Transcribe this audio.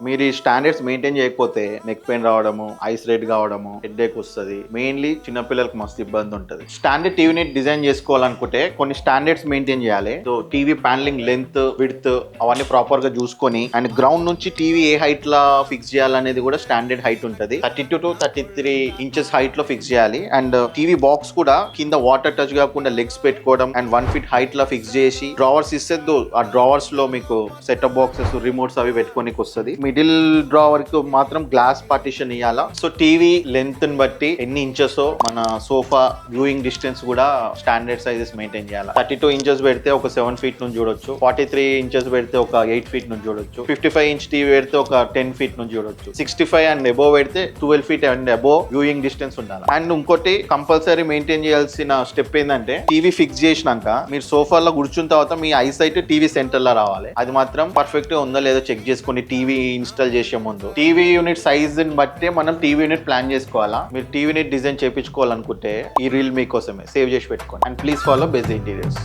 మీరు ఈ standards maintain చేయకపోతే నెక్ పెయిన్ రావడము, ఐస్ రేట్ కావడము, హెడ్ఏక్ వస్తుంది. మెయిన్లీ చిన్నపిల్లలకు మస్తు ఇబ్బంది ఉంటుంది. స్టాండర్డ్ టీవీని డిజైన్ చేసుకోవాలనుకుంటే కొన్ని స్టాండర్డ్స్ మెయింటైన్ చేయాలి. So TV panelling length, width అవన్నీ ప్రాపర్ గా చూసుకొని అండ్ గ్రౌండ్ నుంచి టీవీ ఏ హైట్ లా ఫిక్స్ చేయాలనేది కూడా స్టాండర్డ్ హైట్ ఉంటుంది. 32 to 33 ఇంచెస్ హైట్ లో ఫిక్స్ చేయాలి. అండ్ టీవీ బాక్స్ కూడా కింద వాటర్ టచ్ కాకుండా లెగ్స్ పెట్టుకోవడం and 1 feet height law fix చేసి డ్రావర్స్ ఇస్తే ఆ డ్రావర్స్ లో మీకు సెటప్ బాక్సెస్, రిమోట్స్ అవి పెట్టుకోనికి వస్తుంది. మిడిల్ డ్రావర్ కి మాత్రం గ్లాస్ పార్టిషన్ ఇవ్వాలా. సో టీవీ లెంత్ ని బట్టి ఎన్ని ఇంచెస్ మన సోఫా వ్యూయింగ్ డిస్టెన్స్ కూడా స్టాండర్డ్ సైజెస్ మెయింటైన్ చేయాలి. 32 ఇంచెస్ పెడితే ఒక 7 feet నుంచి చూడొచ్చు. 43 ఇంచెస్ పెడితే ఒక 8 feet నుంచి చూడొచ్చు. 55 inch టీవీ పెడితే ఒక 10 feet నుంచి చూడొచ్చు. 65 అండ్ అబోవ్ పెడితే 12 feet and above viewing distance ఉండాలి. అండ్ ఇంకోటి కంపల్సరీ మెయింటైన్ చేయాల్సిన స్టెప్ ఏంటంటే టీవీ ఫిక్స్ చేసినాక మీరు సోఫాలో కూర్చున్న తర్వాత me eye sight TV centre లో రావాలి. అది మాత్రం పర్ఫెక్ట్ గా ఉందో లేదో చెక్ చేసుకుని టీవీ ఇన్స్టాల్ చేసే ముందు టీవీ యూనిట్ సైజ్ ని బట్టే మనం టీవీ యూనిట్ ప్లాన్ చేసుకోవాలా. మీరు టీవీ యూనిట్ డిజైన్ చేయించుకోవాలనుకుంటే ఈ రీల్ మీకోసమే సేవ్ చేసి పెట్టుకోండి. And please follow best interiors.